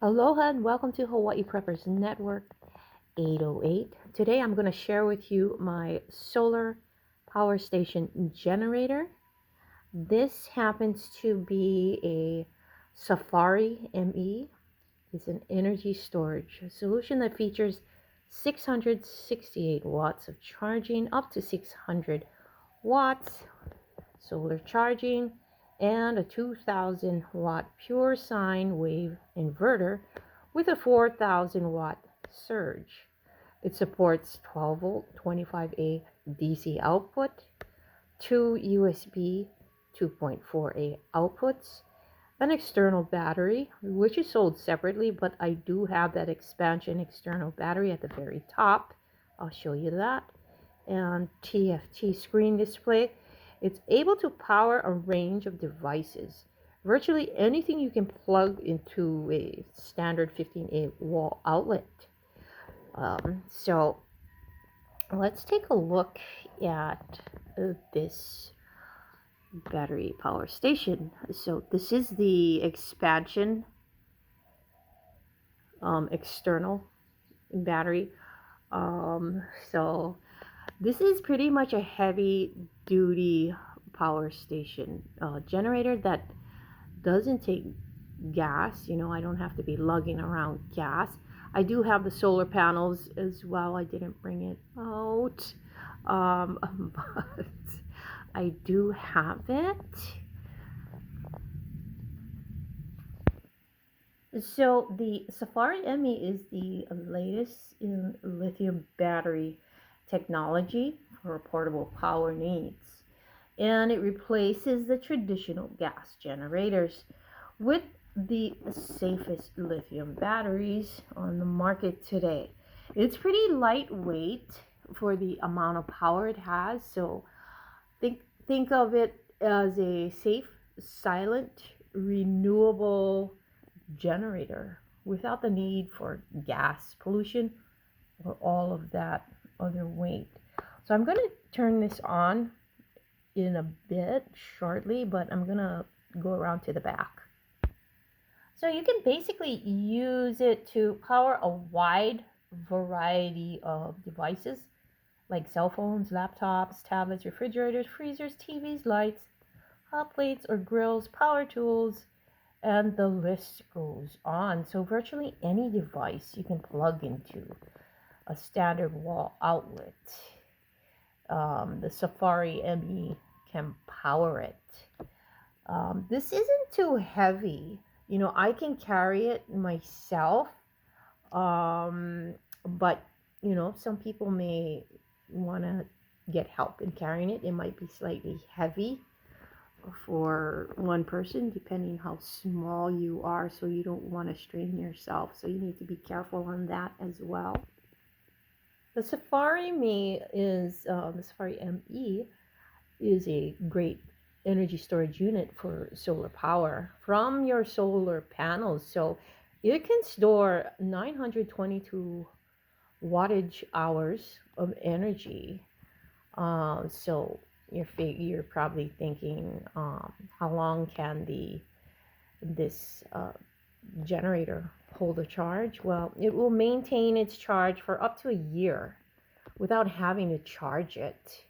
Aloha and welcome to Hawaii Preppers Network 808. Today I'm going to share with you my solar power station generator. This happens to be a Safari ME. It's an energy storage solution that features 668 watts of charging, up to 600 watts solar charging, and a 2000 watt pure sine wave inverter with a 4000 watt surge. It supports 12 volt 25A DC output, two USB 2.4A outputs, an external battery, which is sold separately, but I do have that expansion external battery at the very top. I'll show you that. And TFT screen display. It's able to power a range of devices. Virtually anything you can plug into a standard 15A wall outlet. So let's take a look at this battery power station. So this is the expansion external battery. So this is pretty much a heavy duty power station generator that doesn't take gas. I don't have to be lugging around gas. I do have the solar panels as well. I didn't bring it out, but I do have it. So the Safari ME is the latest in lithium battery technology for portable power needs. And it replaces the traditional gas generators with the safest lithium batteries on the market today. It's pretty lightweight for the amount of power it has, so think of it as a safe, silent, renewable generator without the need for gas pollution or all of that other weight. So I'm going to turn this on in a bit shortly, but I'm going to go around to the back. So you can basically use it to power a wide variety of devices like cell phones, laptops, tablets, refrigerators, freezers, TVs, lights, hot plates or grills, power tools, and the list goes on. So virtually any device you can plug into a standard wall outlet. The Safari ME can power it. This isn't too heavy. I can carry it myself. But, some people may want to get help in carrying it. It might be slightly heavy for one person, depending how small you are, so you don't want to strain yourself. So you need to be careful on that as well. The Safari ME is a great energy storage unit for solar power from your solar panels. So it can store 922 wattage hours of energy. So you're probably thinking, how long can this generator hold a charge? Well, it will maintain its charge for up to a year without having to charge it.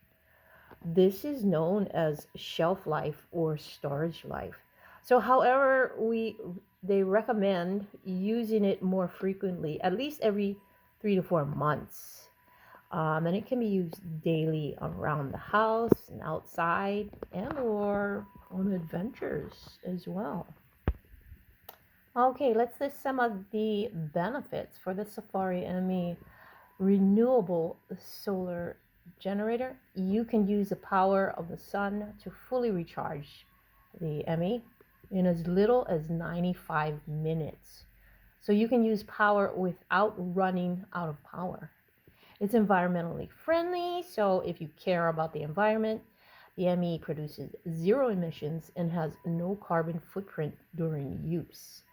This is known as shelf life or storage life. So, however, they recommend using it more frequently, at least every 3 to 4 months. And it can be used daily around the house and outside and or on adventures as well. Okay, let's list some of the benefits for the Safari ME renewable solar generator. You can use the power of the sun to fully recharge the ME in as little as 95 minutes. So you can use power without running out of power. It's environmentally friendly, so if you care about the environment, the ME produces zero emissions and has no carbon footprint during use.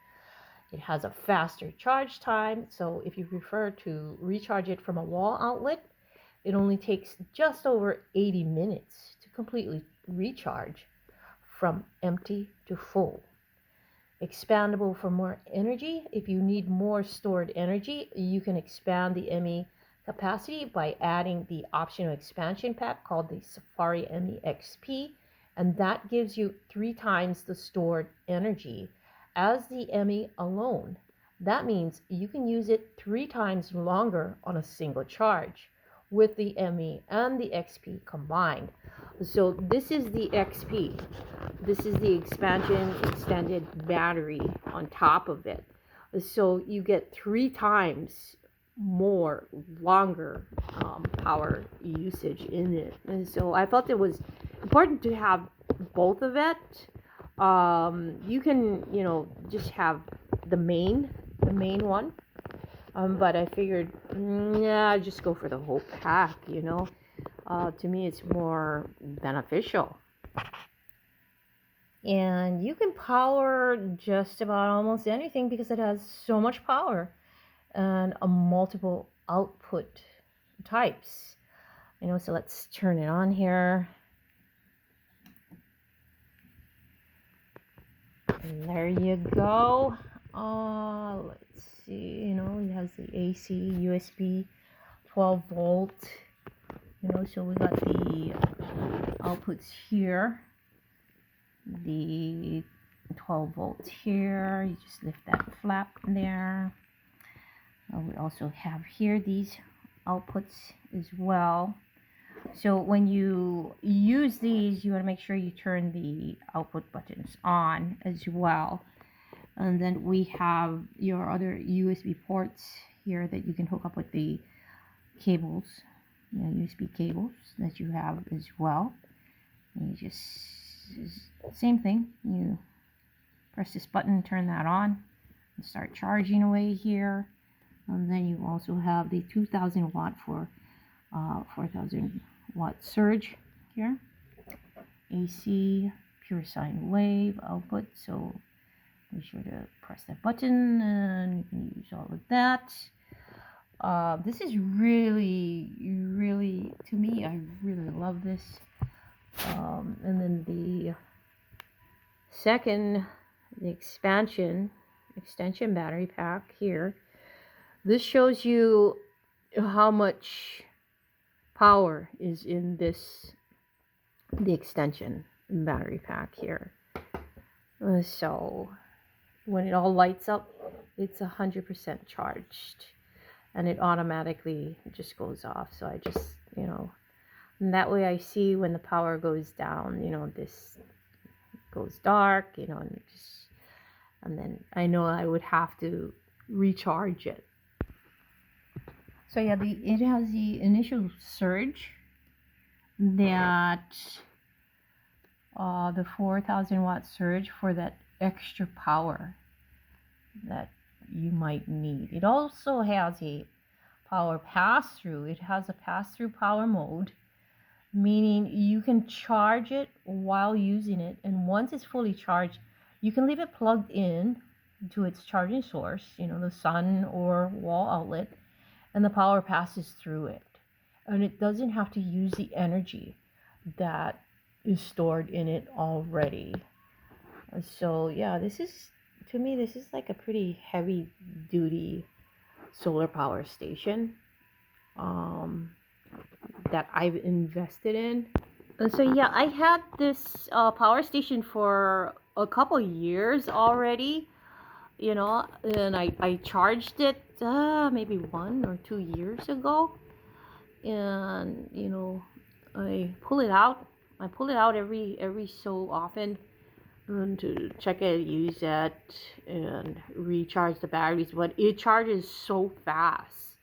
It has a faster charge time, so if you prefer to recharge it from a wall outlet, it only takes just over 80 minutes to completely recharge from empty to full. expandable for more energy. If you need more stored energy, you can expand the ME capacity by adding the optional expansion pack called the Safari ME XP, and that gives you 3 times the stored energy as the ME alone. That means you can use it 3 times longer on a single charge with the ME and the XP combined. So this is the XP. This is the expansion extended battery on top of it. So you get 3 times more longer power usage in it. And so I felt it was important to have both of it. You can, just have the main one. But I figured, yeah, just go for the whole pack, To me, it's more beneficial. And you can power just about almost anything because it has so much power and a multiple output types. So let's turn it on here. And there you go. Let's see, it has the AC, USB, 12 volt. So we got the outputs here. The 12 volts here, you just lift that flap there. We also have here these outputs as well. So when you use these, you want to make sure you turn the output buttons on as well. And then we have your other USB ports here that you can hook up with the cables, USB cables that you have as well. And you just, same thing, you press this button, turn that on, and start charging away here. And then you also have the 2000 watt for 4000 watt surge here. AC, pure sine wave output. So be sure to press that button and you can use all of that. This is really, to me, I really love this. And then the second, the extension battery pack here. This shows you how much power is in the extension battery pack here. So when it all lights up, it's 100% charged, and it automatically just goes off. So I just, and that way I see when the power goes down, this goes dark, and then I know I would have to recharge it. So yeah, it has the initial surge that the 4000 watt surge for that extra power that you might need. It also has a power pass-through. It has a pass-through power mode, meaning you can charge it while using it, and once it's fully charged, you can leave it plugged in to its charging source, the sun or wall outlet, and the power passes through it, and it doesn't have to use the energy that is stored in it already. So yeah, to me this is like a pretty heavy duty solar power station that I've invested in. So yeah, I had this power station for a couple years already, and I charged it maybe 1 or 2 years ago, and I pull it out every so often to check it, use it, and recharge the batteries. But it charges so fast,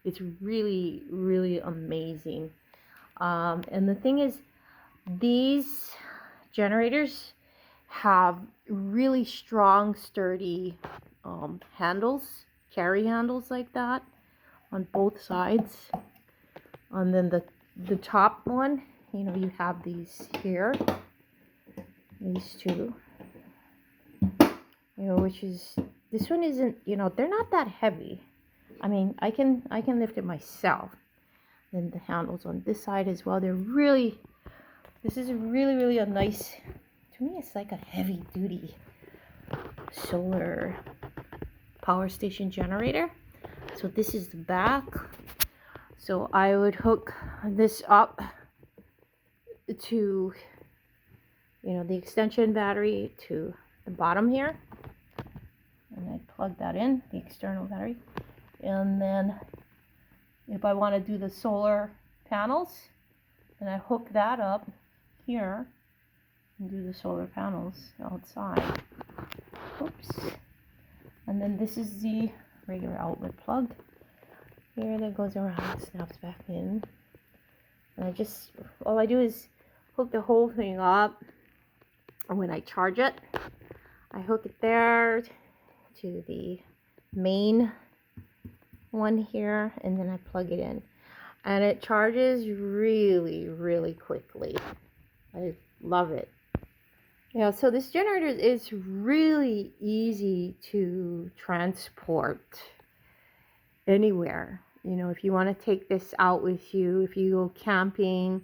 it's really, really amazing. And the thing is, these generators have really strong, sturdy carry handles like that on both sides. And then the top one, you have these here, these two, which is, this one isn't, they're not that heavy. I mean, I can lift it myself. Then the handles on this side as well, this is really, really a nice, to me it's like a heavy duty solar power station generator. So this is the back. So I would hook this up to, the extension battery to the bottom here. And I plug that in, the external battery. And then if I want to do the solar panels, then I hook that up here and do the solar panels outside. Oops. And then this is the regular outlet plug here that goes around, snaps back in. And all I do is hook the whole thing up. And when I charge it, I hook it there to the main one here, and then I plug it in. And it charges really, really quickly. I love it. Yeah, so this generator is really easy to transport anywhere. If you want to take this out with you, if you go camping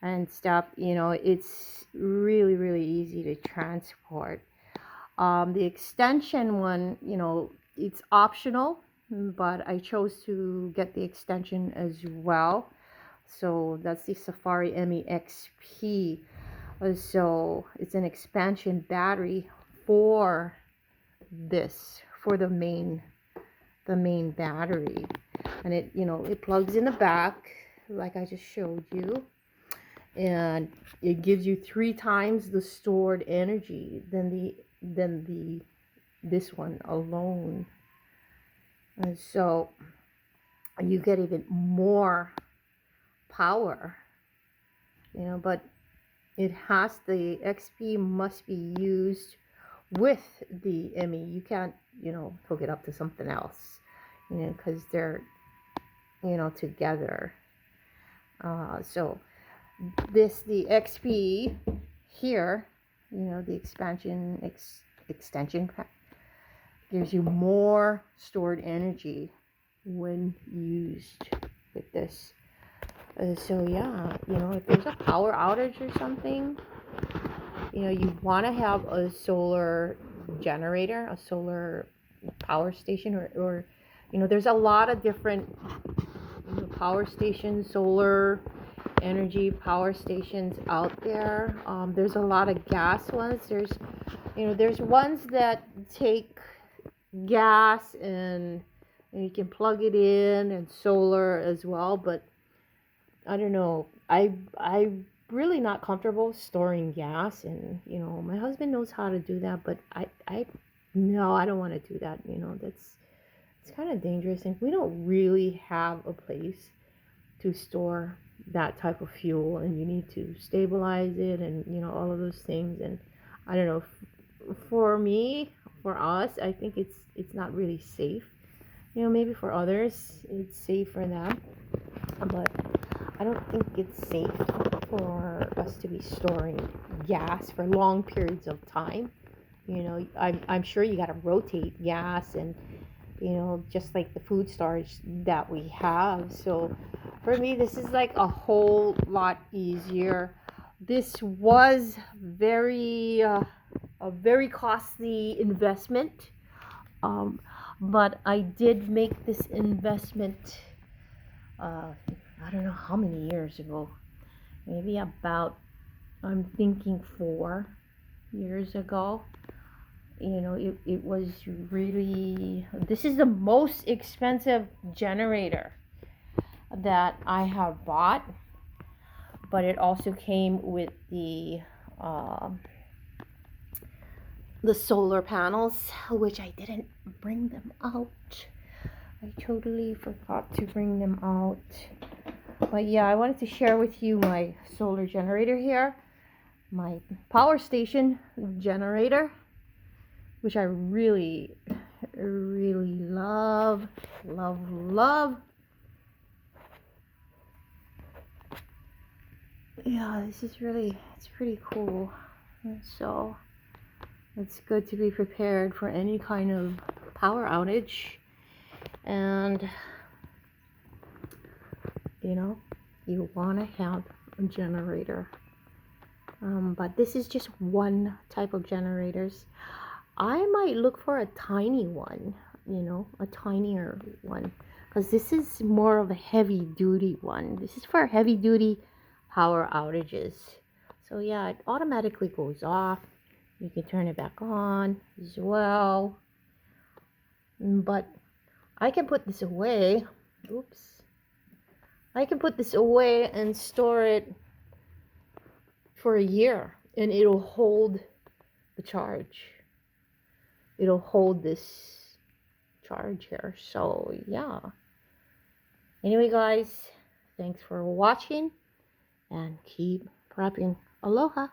and stuff, it's really, really easy to transport. The extension one, it's optional, but I chose to get the extension as well. So that's the Safari ME XP. So it's an expansion battery for the main battery. And it plugs in the back like I just showed you. And it gives you 3 times the stored energy than this one alone. And so you get even more power, but the XP must be used with the ME. You can't, hook it up to something else, because they're, together. So the XP here, the extension pack gives you more stored energy when used with this. So yeah, if there's a power outage or something, you want to have a solar generator, a solar power station, or there's a lot of different power stations, solar energy power stations out there. There's a lot of gas ones. There's ones that take gas and you can plug it in, and solar as well, but I don't know. I'm really not comfortable storing gas, and my husband knows how to do that, but no, I don't want to do that. It's kind of dangerous, and we don't really have a place to store that type of fuel, and you need to stabilize it, and all of those things. And I don't know, for us, I think it's not really safe. Maybe for others it's safe for them, but I don't think it's safe for us to be storing gas for long periods of time. I'm sure you got to rotate gas, and just like the food storage that we have. So for me, this is like a whole lot easier. This was a very costly investment, but I did make this investment, I don't know how many years ago, maybe about, I'm thinking 4 years ago. It was really, this is the most expensive generator that I have bought, but it also came with the solar panels, which I didn't bring them out. I totally forgot to bring them out. But yeah, I wanted to share with you my solar generator here, my power station generator, which I really, really love. Yeah, it's pretty cool. And so it's good to be prepared for any kind of power outage. And you want to have a generator, but this is just one type of generators. I might look for a tiny one, a tinier one, because this is more of a heavy duty one. This is for heavy duty power outages. So yeah, it automatically goes off. You can turn it back on as well. But I can put this away. Oops. I can put this away and store it for a year, and it'll hold the charge. It'll hold this charge here. So yeah. Anyway, guys, thanks for watching and keep prepping. Aloha.